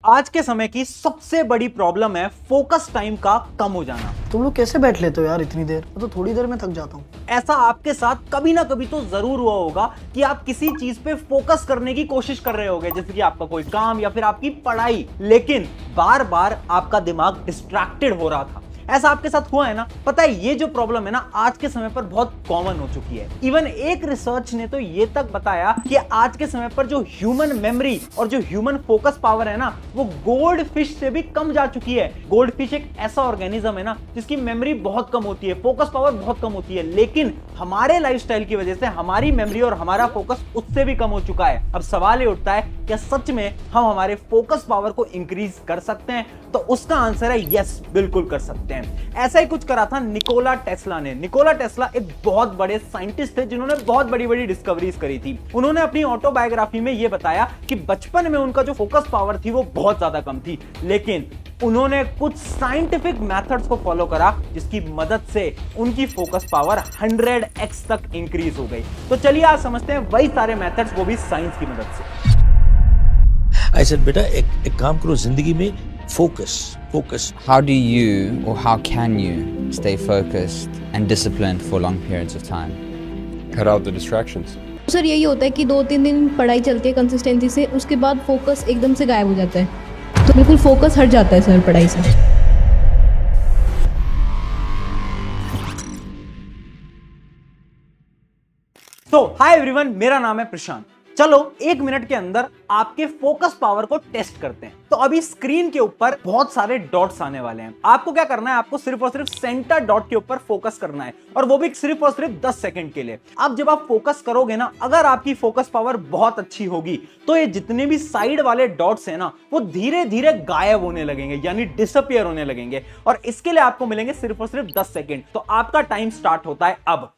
आज के समय की सबसे बड़ी प्रॉब्लम है फोकस टाइम का कम हो जाना। तुम लोग कैसे बैठ लेते हो यार इतनी देर? मैं तो थोड़ी देर में थक जाता हूँ। ऐसा आपके साथ कभी ना कभी तो जरूर हुआ होगा कि आप किसी चीज पे फोकस करने की कोशिश कर रहे होगे, जैसे कि आपका कोई काम या फिर आपकी पढ़ाई, लेकिन बार बार आपका दिमाग डिस्ट्रैक्टेड हो रहा था। ऐसा आपके साथ हुआ है ना? पता है ये जो प्रॉब्लम है ना आज के समय पर बहुत कॉमन हो चुकी है। इवन एक रिसर्च ने तो ये तक बताया कि आज के समय पर जो ह्यूमन मेमोरी और जो ह्यूमन फोकस पावर है ना वो गोल्ड फिश से भी कम जा चुकी है। गोल्ड फिश एक ऐसा ऑर्गेनिज्म है ना जिसकी मेमोरी बहुत कम होती है, फोकस पावर बहुत कम होती है, लेकिन हमारे लाइफस्टाइल की वजह से हमारी मेमोरी और हमारा फोकस उससे भी कम हो चुका है। अब सवाल ये उठता है क्या सच में हम हमारे फोकस पावर को इंक्रीज कर सकते हैं? तो उसका आंसर है यस, बिल्कुल कर सकते हैं। ऐसा ही कुछ करा था निकोला टेस्ला ने। निकोला टेस्ला एक बहुत बड़े साइंटिस्ट थे जिन्होंने बहुत बड़ी बड़ी डिस्कवरीज करी थी। उन्होंने अपनी ऑटोबायोग्राफी में यह बताया कि बचपन में उनका जो फोकस पावर थी वो बहुत ज्यादा कम थी, लेकिन उन्होंने कुछ साइंटिफिक मेथड्स को फॉलो करा जिसकी मदद से उनकी फोकस पावर 100x तक इंक्रीज हो गई। तो चलिए आज समझते हैं वही सारे मेथड्स, वो भी साइंस की मदद से। I said, बेटा एक काम करो जिंदगी में, focus. How do you or how can you stay focused and disciplined for long periods of time? Cut out the distractions. Sir यही होता है कि 2-3 दिन पढ़ाई चलती है कंसिस्टेंसी से, उसके बाद फोकस एकदम से गायब हो जाता है, तो बिल्कुल फोकस हट जाता है सर पढ़ाई से। तो हाय एवरीवन, मेरा नाम है प्रशांत। चलो 1 मिनट के अंदर आपके फोकस पावर को टेस्ट करते हैं। तो अभी स्क्रीन के ऊपर बहुत सारे डॉट्स आने वाले हैं। आपको क्या करना है, आपको सिर्फ और सिर्फ सेंटर डॉट के ऊपर फोकस करना है, और वो भी सिर्फ और सिर्फ 10 सेकंड के लिए। अब जब आप फोकस करोगे ना, अगर आपकी फोकस पावर बहुत अच्छी होगी तो ये जितने भी साइड वाले डॉट्स हैं ना वो धीरे धीरे गायब होने लगेंगे, यानी डिसअपियर होने लगेंगे, और इसके लिए आपको मिलेंगे सिर्फ और सिर्फ 10 सेकंड। तो आपका टाइम स्टार्ट होता है अब।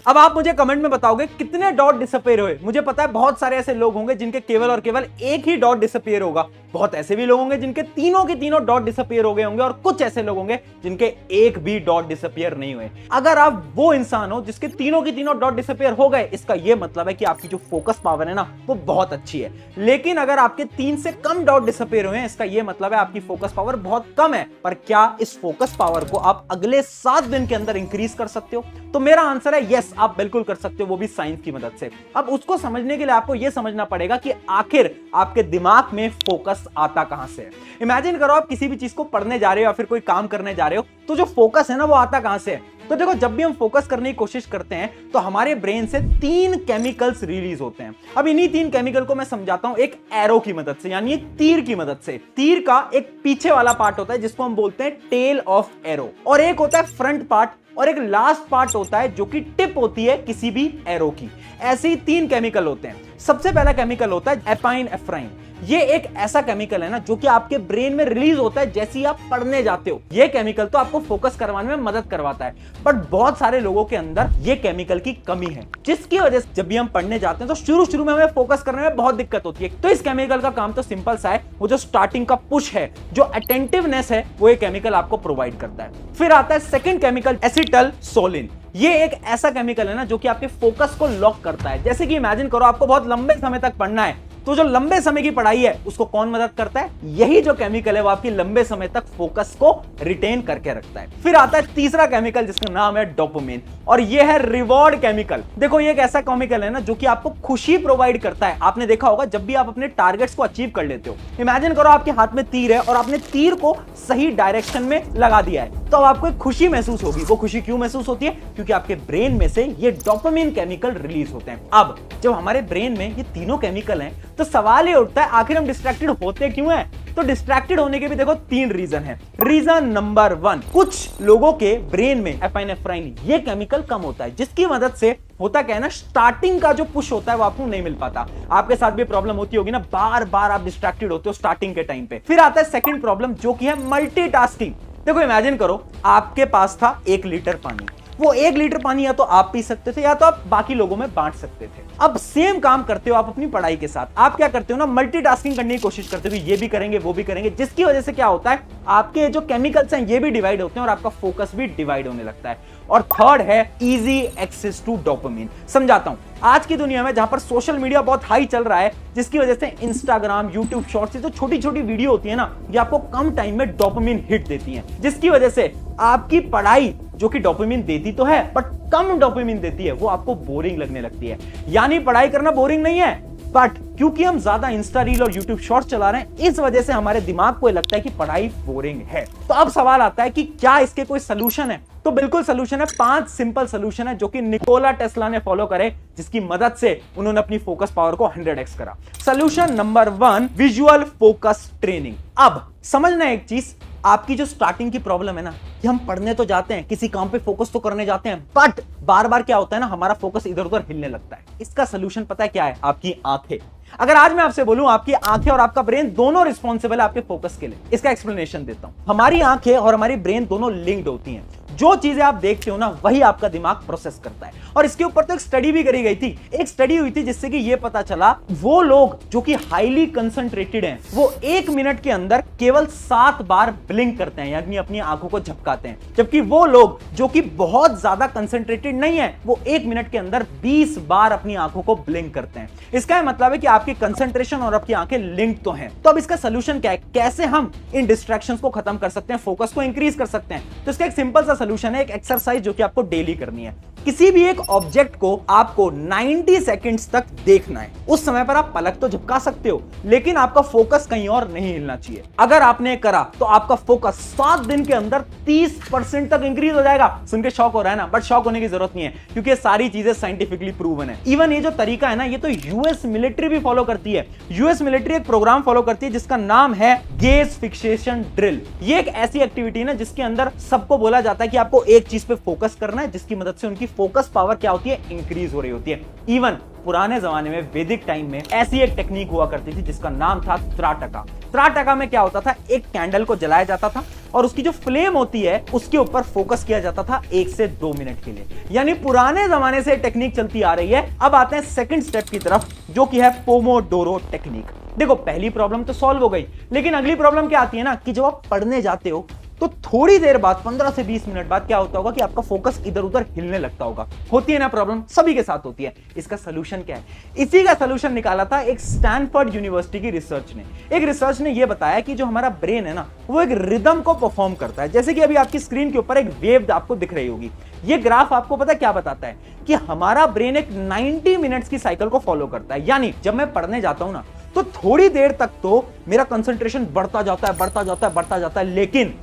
अब आप मुझे कमेंट में बताओगे कितने डॉट डिसअपीयर हुए। मुझे पता है बहुत सारे ऐसे लोग होंगे जिनके केवल और केवल एक ही डॉट डिसअपीयर होगा, बहुत ऐसे भी लोग होंगे जिनके तीनों के तीनों डॉट डिसअपीयर हो गए होंगे, और कुछ ऐसे लोग होंगे जिनके एक भी डॉट डिसअपीयर नहीं हुए। अगर आप वो इंसान हो जिसके तीनों की तीनों डॉट डिसअपीयर हो गए, इसका यह मतलब है कि आपकी जो फोकस पावर है ना वो बहुत अच्छी है। लेकिन अगर आपके 3 से कम डॉट डिसअपीयर हुए, इसका यह मतलब है आपकी फोकस पावर बहुत कम है। पर क्या इस फोकस पावर को आप अगले 7 दिन के अंदर इंक्रीज कर सकते हो? तो मेरा आंसर है यस, आप बिल्कुल कर सकते हो, वो भी साइंस की मदद से। अब उसको समझने के लिए आपको यह समझना पड़ेगा कि आखिर आपके दिमाग में फोकस आता कहां से है। इमेजिन करो आप किसी भी चीज को पढ़ने जा रहे हो या फिर कोई काम करने जा रहे हो, तो जो फोकस है ना वो आता कहां से है? तो देखो, जब भी हम फोकस करने की कोशिश करते हैं तो हमारे ब्रेन से 3 केमिकल्स रिलीज होते हैं। अब इन्हीं 3 केमिकल को मैं समझाता हूं एक एरो की मदद से, यानी एक तीर की मदद से। तीर का एक पीछे वाला पार्ट होता है जिसको हम बोलते हैं टेल ऑफ एरो, और एक होता है फ्रंट पार्ट, और एक लास्ट पार्ट होता है जो कि टिप होती है किसी भी एरो की। ऐसे ही 3 केमिकल होते हैं। सबसे पहला केमिकल होता है एपाइनेफ्राइन। ये एक ऐसा केमिकल है ना जो कि आपके ब्रेन में रिलीज होता है जैसे ही आप पढ़ने जाते हो। ये केमिकल तो आपको फोकस करवाने में मदद करवाता है, बट बहुत सारे लोगों के अंदर ये केमिकल की कमी है, जिसकी वजह से जब भी हम पढ़ने जाते हैं तो शुरू में हमें फोकस करने में बहुत दिक्कत होती है। तो इस केमिकल का काम तो सिंपल सा है, वो जो स्टार्टिंग का पुश है, जो अटेंटिवनेस है, वो ये केमिकल आपको प्रोवाइड करता है। फिर आता है सेकेंड केमिकल, एसिटाइलकोलिन। ये एक ऐसा केमिकल है ना जो कि आपके फोकस को लॉक करता है। जैसे कि इमेजिन करो आपको बहुत लंबे समय तक पढ़ना है, तो जो लंबे समय की पढ़ाई है उसको कौन मदद करता है? यही जो केमिकल है वो आपकी लंबे समय तक फोकस को रिटेन करके रखता है। फिर आता है तीसरा केमिकल जिसका नाम है डोपामिन, और ये है रिवॉर्ड केमिकल। देखो, ये एक ऐसा केमिकल है ना जो कि आपको खुशी प्रोवाइड करता है। आपने देखा होगा जब भी आप अपने टारगेट्स को अचीव कर लेते हो, इमेजिन करो आपके हाथ में तीर है और आपने तीर को सही डायरेक्शन में लगा दिया है, तो अब आपको एक खुशी महसूस होगी। वो खुशी क्यों महसूस होती है? क्योंकि आपके ब्रेन में से ये डोपामिन केमिकल रिलीज होते हैं। अब जब हमारे ब्रेन में ये तीनों केमिकल हैं तो सवाल ये उठता है आखिर हम डिस्ट्रैक्टेड होते क्यों हैं? तो डिस्ट्रैक्टेड होने के भी देखो 3 रीजन है। रीजन नंबर 1, कुछ लोगों के ब्रेन में एपाइनेफ्राइन ये केमिकल कम होता है, जिसकी मदद से होता क्या है ना, स्टार्टिंग का जो पुश होता है वो आपको नहीं मिल पाता। आपके साथ भी प्रॉब्लम होती होगी ना, बार बार आप डिस्ट्रैक्टेड होते हो स्टार्टिंग के टाइम पे। फिर आता है सेकंड प्रॉब्लम जो कि है मल्टीटास्किंग। देखो, इमेजिन करो आपके पास था 1 लीटर पानी, वो 1 लीटर पानी या तो आप पी सकते थे या तो आप बाकी लोगों में बांट सकते थे। अब सेम काम करते हो आप अपनी पढ़ाई के साथ। आप क्या करते हो ना, मल्टीटास्किंग करने की कोशिश करते हो, ये भी करेंगे वो भी करेंगे, जिसकी वजह से क्या होता है, आपके जो केमिकल्स हैं ये भी डिवाइड होते हैं और आपका फोकस भी डिवाइड होने लगता है। और थर्ड है इजी एक्सेस टू डोपामिन। समझाता हूं, आज की दुनिया में जहां पर सोशल मीडिया बहुत हाई चल रहा है, जिसकी वजह से इंस्टाग्राम, यूट्यूब शॉर्ट्स से जो छोटी छोटी वीडियो होती है ना, ये आपको कम टाइम में डोपामिन हिट देती हैं, जिसकी वजह से आपकी पढ़ाई जो कि डोपामिन देती तो है बट कम डोपामिन देती है, वो आपको बोरिंग लगने लगती है। यानी पढ़ाई करना बोरिंग नहीं है, बट क्योंकि हम ज्यादा इंस्टा रील और यूट्यूब शॉर्ट्स चला रहे हैं, इस वजह से हमारे दिमाग को लगता है कि पढ़ाई बोरिंग है। तो अब सवाल आता है कि क्या इसके कोई सोल्यूशन है? तो बिल्कुल सोल्यूशन है। 5 सिंपल सोल्यूशन है जो कि निकोला टेस्ला ने फॉलो करे, जिसकी मदद से उन्होंने अपनी फोकस पावर को 100x करा। Solution number 1, visual focus training. अब समझना एक चीज, आपकी जो स्टार्टिंग की प्रॉब्लम है ना, कि हम पढ़ने तो जाते हैं, किसी काम पे फोकस तो करने जाते हैं, बट बार बार क्या होता है ना, हमारा फोकस इधर उधर हिलने लगता है। इसका सोल्यूशन पता है क्या है? आपकी आंखें। अगर आज मैं आपसे बोलूं आपकी आंखें और आपका ब्रेन दोनों रिस्पॉन्सिबल है आपके फोकस के लिए, इसका एक्सप्लेनेशन देता हूं। हमारी आंखें और हमारी ब्रेन दोनों लिंक्ड होती हैं। जो चीजें आप देखते हो ना, वही आपका दिमाग प्रोसेस करता है। और इसके ऊपर तो एक स्टडी भी करी गई थी, एक स्टडी हुई थी जिससे कि यह पता चला, वो लोग जो कि हाईली कंसंट्रेटेड हैं, वो 1 मिनट के अंदर केवल 7 बार ब्लिंक करते हैं, यानी अपनी आंखों को झपकाते हैं। जबकि वो लोग जो कि बहुत ज्यादा कंसंट्रेटेड नहीं है, वो 1 मिनट के अंदर 20 बार अपनी आंखों को ब्लिंक करते हैं। इसका मतलब है कि आपकी कंसंट्रेशन और आपकी आंखें लिंक तो हैं। तो अब इसका सोल्यूशन क्या है? कैसे हम इन डिस्ट्रैक्शंस को खत्म कर सकते हैं, फोकस को इंक्रीज कर सकते हैं? तो इसका एक सिंपल सा सोल्यूशन है, एक एक्सरसाइज जो कि आपको डेली करनी है। किसी भी एक ऑब्जेक्ट को आपको 90 सेकंड्स तक देखना है। उस समय पर आप पलक तो झपका सकते हो, लेकिन आपका फोकस कहीं और नहीं हिलना चाहिए। अगर आपने करा तो आपका फोकस 7 दिन के अंदर 30% तक इंक्रीज हो जाएगा। सुन के शॉक हो रहा है ना, बट शॉक होने की जरूरत नहीं है, क्योंकि ये सारी चीजें साइंटिफिकली प्रूवन है। इवन ये जो तरीका है ना, ये तो यूएस मिलिट्री भी फॉलो करती है। यूएस मिलिट्री एक प्रोग्राम फॉलो करती है जिसका नाम है गेज फिक्सेशन ड्रिल। ये एक ऐसी एक्टिविटी है ना, जिसके अंदर सबको बोला जाता है कि आपको एक चीज पे फोकस करना है, जिसकी मदद से उनकी फोकस पावर क्या होती है? इंक्रीज हो रही होती है। इवन पुराने जमाने में, वैदिक टाइम में, ऐसी एक टेक्निक हुआ करती थी जिसका नाम था त्राटका। त्राटका में क्या होता था? एक कैंडल को जलाया जाता था और उसकी जो फ्लेम होती है उसके ऊपर फोकस किया जाता था 1 से 2 मिनट के लिए। यानी पुराने जमाने से टेक्निक चलती आ रही है। अब आते हैं सेकंड स्टेप की तरफ, जो कि है पोमोडोरो टेक्निक। देखो, पहली प्रॉब्लम तो सॉल्व हो गई, लेकिन अगली प्रॉब्लम क्या आती है ना, कि जब आप पढ़ने जाते हो तो थोड़ी देर बाद, 15 से 20 मिनट बाद क्या होता होगा कि आपका फोकस इधर उधर हिलने लगता होगा। होती है ना प्रॉब्लम, सभी के साथ होती है। इसका सोल्यूशन क्या है? इसी का सोल्यूशन निकाला था एक स्टैनफोर्ड यूनिवर्सिटी की रिसर्च ने। एक रिसर्च ने यह बताया कि जो हमारा ब्रेन है ना, वो एक रिदम को परफॉर्म करता है। जैसे कि अभी आपकी स्क्रीन के ऊपर एक वेव आपको दिख रही होगी। ये ग्राफ आपको पता क्या बताता है? कि हमारा ब्रेन एक 90 मिनट्स की साइकिल को फॉलो करता है। यानी जब मैं पढ़ने जाता हूं ना, तो थोड़ी देर तक तो मेरा कंसंट्रेशन बढ़ता जाता है, बढ़ता जाता है, बढ़ता जाता है, लेकिन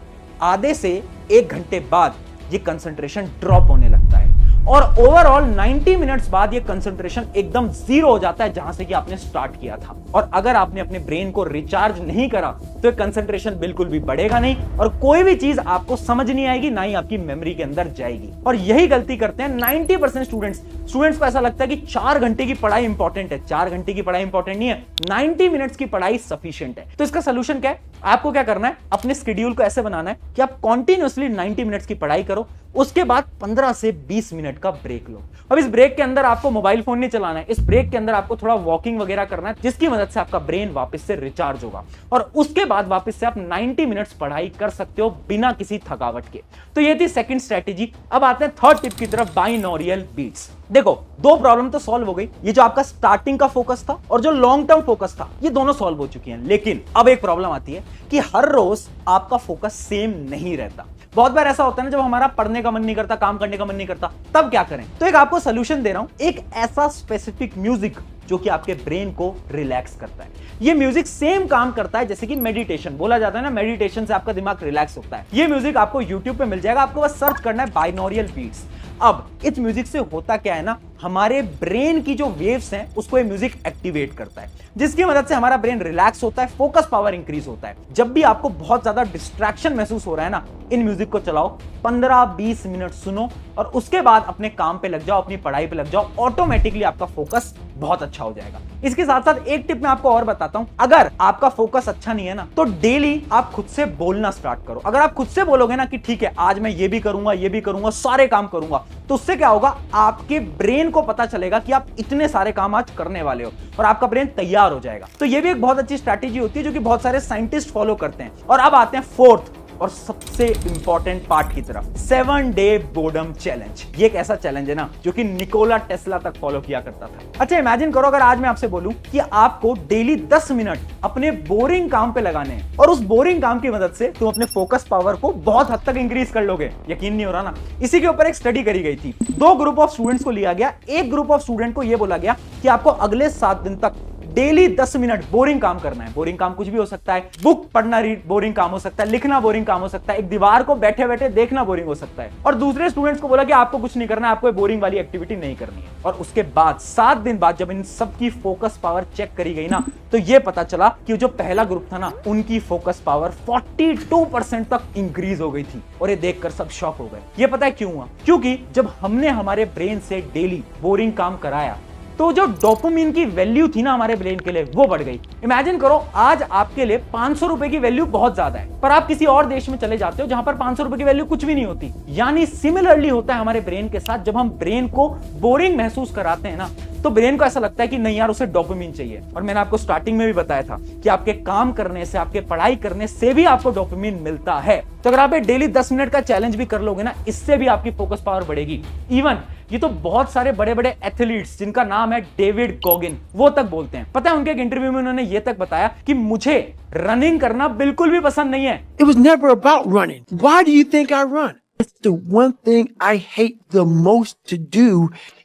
आधे से 1 घंटे बाद ये कंसंट्रेशन ड्रॉप होने लगता है और ओवरऑल 90 मिनट्स बाद ये कंसंट्रेशन एकदम 0 हो जाता है, जहां से कि आपने स्टार्ट किया था। और अगर आपने अपने ब्रेन को रिचार्ज नहीं करा तो ये कंसंट्रेशन बिल्कुल भी बढ़ेगा नहीं और कोई भी चीज आपको समझ नहीं आएगी, ना ही आपकी मेमोरी के अंदर जाएगी। और यही गलती करते हैं 90% स्टूडेंट्स को ऐसा लगता है कि 4 घंटे की पढ़ाई इंपॉर्टेंट है। 4 घंटे की पढ़ाई इंपॉर्टेंट नहीं है, 90 मिनट्स की पढ़ाई सफिशिएंट है। तो इसका सोल्यूशन क्या है? आपको क्या करना है? अपने शेड्यूल को ऐसे बनाना है कि आप कंटिन्यूअसली 90 मिनट्स की पढ़ाई करो, उसके बाद 15 से 20 मिनट का ब्रेक लो। अब इस ब्रेक के अंदर आपको मोबाइल फोन नहीं चलाना है। इस ब्रेक के अंदर आपको थोड़ा वॉकिंग वगैरह करना है, जिसकी मदद से आपका ब्रेन वापस से रिचार्ज होगा और उसके बाद वापस से आप 90 मिनट्स पढ़ाई कर सकते हो बिना किसी थकावट के। तो ये थी सेकंड स्ट्रेटेजी। अब आते हैं थर्ड टिप की तरफ, बाइनोरियल बीट्स। देखो, 2 प्रॉब्लम तो सॉल्व हो गई। ये जो आपका स्टार्टिंग का फोकस था और जो लॉन्ग टर्म फोकस था, ये दोनों सॉल्व हो चुकी हैं। लेकिन अब एक प्रॉब्लम आती है कि हर रोज आपका फोकस सेम नहीं रहता। बहुत बार ऐसा होता है ना, जब हमारा पढ़ने का मन नहीं करता, काम करने का मन नहीं करता, तब क्या करें? तो एक आपको सोल्यूशन दे रहा हूं, एक ऐसा स्पेसिफिक म्यूजिक जो कि आपके ब्रेन को रिलैक्स करता है। ये म्यूजिक सेम काम करता है जैसे कि मेडिटेशन। बोला जाता है ना, मेडिटेशन से आपका दिमाग रिलैक्स होता है। ये म्यूजिक आपको YouTube पे मिल जाएगा, आपको बस सर्च करना है बाइनोरियल बीट्स। अब इस म्यूजिक से होता क्या है ना, हमारे ब्रेन की जो वेव्स हैं उसको ये म्यूजिक एक्टिवेट करता है, जिसकी मदद से हमारा ब्रेन रिलैक्स होता है, फोकस पावर इंक्रीज होता है। जब भी आपको बहुत ज्यादा डिस्ट्रैक्शन महसूस हो रहा है ना, इन म्यूजिक को चलाओ, 15-20 मिनट सुनो और उसके बाद अपने काम पे लग जाओ, अपनी पढ़ाई पे लग जाओ। ऑटोमेटिकली आपका फोकस बहुत अच्छा हो जाएगा। इसके साथ साथ एक टिप मैं आपको और बताता हूं, अगर आपका फोकस अच्छा नहीं है ना, तो डेली आप खुद से बोलना स्टार्ट करो। अगर आप खुद से बोलोगे ना कि ठीक है आज मैं ये भी करूंगा, सारे काम करूंगा, तो उससे क्या होगा, आपके ब्रेन को पता चलेगा कि आप इतने सारे काम आज करने वाले हो और आपका ब्रेन तैयार हो जाएगा। तो ये भी एक बहुत अच्छी स्ट्रैटेजी होती है जो कि बहुत सारे साइंटिस्ट फॉलो करते हैं। और अब आते हैं फोर्थ और सबसे इंपॉर्टेंट पार्ट की तरफ, 7 डे बोर्डम चैलेंज। ये एक ऐसा चैलेंज है ना जो कि निकोला टेस्ला तक फॉलो किया करता था। अच्छा इमेजिन करो अगर आज मैं आपसे बोलूं कि आपको डेली 10 मिनट अपने बोरिंग काम पे लगाने हैं और उस बोरिंग काम की मदद से तुम अपने फोकस पावर को बहुत हद तक इंक्रीज कर लोगे। यकीन नहीं हो रहा ना? इसी के ऊपर एक स्टडी करी गई थी। 2 ग्रुप ऑफ स्टूडेंट्स को लिया गया। एक ग्रुप ऑफ स्टूडेंट को यह बोला गया कि आपको अगले 7 दिन तक डेली 10 मिनट बोरिंग काम करना है। बोरिंग काम कुछ भी हो सकता है, बुक पढ़ना बोरिंग काम हो सकता है, लिखना बोरिंग काम हो सकता है, एक दीवार को बैठे बैठे देखना बोरिंग हो सकता है। और दूसरे स्टूडेंट्स को बोला कि आपको कुछ नहीं करना है, आपको बोरिंग वाली एक्टिविटी नहीं करनी है। और उसके बाद 7 दिन बाद जब इन सबकी फोकस पावर चेक करी गई ना, तो यह पता चला कि जो पहला ग्रुप था ना, उनकी फोकस पावर 42% तक इंक्रीज हो गई थी। और ये देखकर सब शॉक हो गए। ये पता है क्यों हुआ? क्योंकि जब हमने हमारे ब्रेन से डेली बोरिंग काम कराया तो जो डोपामिन की वैल्यू थी ना हमारे ब्रेन के लिए, वो बढ़ गई। इमेजिन करो आज आपके लिए 500 रुपए की वैल्यू बहुत ज्यादा है, पर आप किसी और देश में चले जाते हो जहां पर 500 रुपए की वैल्यू कुछ भी नहीं होती। यानी सिमिलरली होता है हमारे ब्रेन के साथ। जब हम ब्रेन को बोरिंग महसूस कराते हैं ना, तो ब्रेन को ऐसा लगता है कि नहीं यार उसे डोपामिन चाहिए। और मैंने आपको स्टार्टिंग में भी बताया था कि आपके काम करने से, आपके पढ़ाई करने से भी आपको डोपामिन मिलता है। तो अगर आप डेली 10 मिनट का चैलेंज भी कर लोगे ना, इससे भी आपकी फोकस पावर बढ़ेगी। इवन ये तो बहुत सारे बड़े बड़े एथलीट्स जिनका नाम है डेविड गोगिन, वो तक बोलते हैं। पता है उनके एक इंटरव्यू में उन्होंने ये तक बताया कि मुझे रनिंग करना बिल्कुल भी पसंद नहीं है। It was never about running. Why do you think I run? It's the one thing I hate the most to do,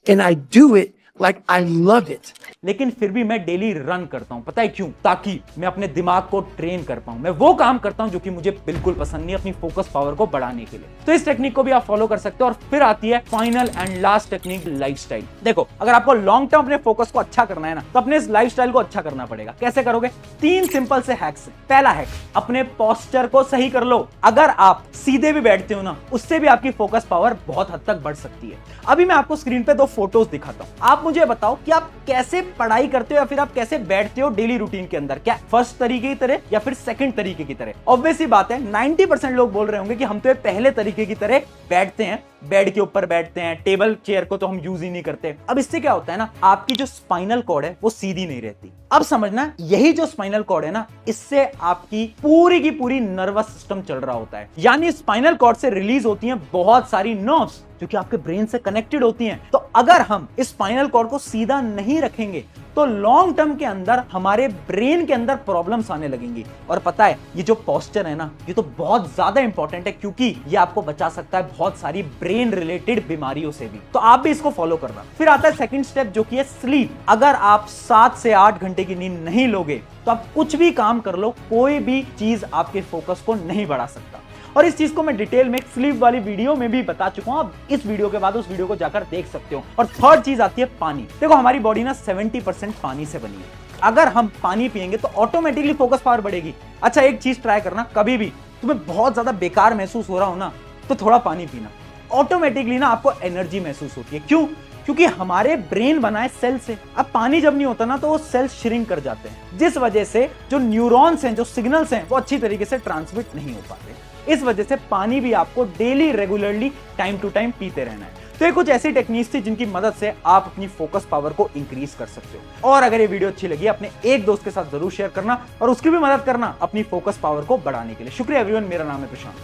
and I do it like I love it. लेकिन फिर भी मैं डेली रन करता हूं। पता है क्यों? ताकि मैं अपने दिमाग को ट्रेन कर पाऊं। मैं वो काम करता हूं जो कि मुझे बिल्कुल पसंद नहीं, अपनी फोकस पावर को बढ़ाने के लिए। तो इस टेक्निक को भी आप फॉलो कर सकते हो। और फिर आती है final and last technique, lifestyle. देखो अगर आपको लॉन्ग टर्म अपने फोकस को अच्छा करना है ना, तो अपने इस लाइफस्टाइल को अच्छा करना पड़ेगा। कैसे करोगे? 3 सिंपल से हैक्स है। पहला हैक, अपने पोस्चर को सही कर लो। अगर आप सीधे भी बैठते हो ना, उससे भी आपकी फोकस पावर बहुत हद तक बढ़ सकती है। अभी मैं आपको स्क्रीन पे 2 फोटोज दिखाता हूं। आप मुझे बताओ कि आप कैसे पढ़ाई करते हो या फिर आप कैसे बैठते हो डेली रूटीन के अंदर। क्या फर्स्ट तरीके की तरह या फिर सेकंड तरीके की तरह? ऑब्वियस ही बात है 90% लोग बोल रहे होंगे कि हम तो पहले तरीके की तरह बैठते हैं, बेड के ऊपर बैठते हैं, टेबल चेयर को तो हम यूज ही नहीं करते। अब इससे क्या होता है ना, आपकी जो स्पाइनल कॉर्ड है वो सीधी नहीं रहती। अब समझना, यही जो स्पाइनल कॉर्ड है ना, इससे आपकी पूरी की पूरी नर्वस सिस्टम चल रहा होता है। यानी स्पाइनल कॉर्ड से रिलीज होती हैं बहुत सारी नर्व्स जो कि आपके ब्रेन से कनेक्टेड होती हैं। तो अगर हम इस स्पाइनल कॉर्ड को सीधा नहीं रखेंगे तो लॉन्ग टर्म के अंदर हमारे ब्रेन के अंदर प्रॉब्लम्स आने लगेंगी। और पता है ये जो पोस्चर है ना, ये तो बहुत ज्यादा इंपॉर्टेंट है, क्योंकि ये आपको बचा सकता है बहुत सारी ब्रेन रिलेटेड बीमारियों से भी। तो आप भी इसको फॉलो करना। फिर आता है सेकंड स्टेप जो कि है स्लीप। अगर आप 7 से 8 घंटे की नींद नहीं लोगे तो आप कुछ भी काम कर लो, कोई भी चीज आपके फोकस को नहीं बढ़ा सकता। और इस चीज को मैं डिटेल में स्लीप वाली वीडियो में भी बता चुका हूं। आप इस वीडियो के बाद उस वीडियो को जाकर देख सकते हो। और थर्ड चीज आती है पानी। देखो हमारी बॉडी ना 70% पानी से बनी है। अगर हम पानी पिएंगे तो ऑटोमेटिकली फोकस पावर बढ़ेगी। अच्छा एक चीज ट्राई करना, कभी भी तुम्हें बहुत ज्यादा बेकार महसूस हो रहा हो ना, तो थोड़ा पानी पीना, ऑटोमेटिकली ना आपको एनर्जी महसूस होती है। क्यों? क्योंकि हमारे ब्रेन बना है सेल से। अब पानी जब नहीं होता ना, तो वो सेल्स श्रिंक कर जाते हैं, जिस वजह से जो न्यूरॉन्स हैं, जो सिग्नल्स हैं, वो अच्छी तरीके से ट्रांसमिट नहीं हो पाते। इस वजह से पानी भी आपको daily regularly time to time पीते रहना है। तो ये कुछ ऐसी टेक्निक्स थी जिनकी मदद से आप अपनी फोकस पावर को इंक्रीज कर सकते हो। और अगर ये वीडियो अच्छी लगी, अपने एक दोस्त के साथ जरूर शेयर करना और उसकी भी मदद करना अपनी फोकस पावर को बढ़ाने के लिए। शुक्रिया एवरीवन, मेरा नाम है प्रशांत।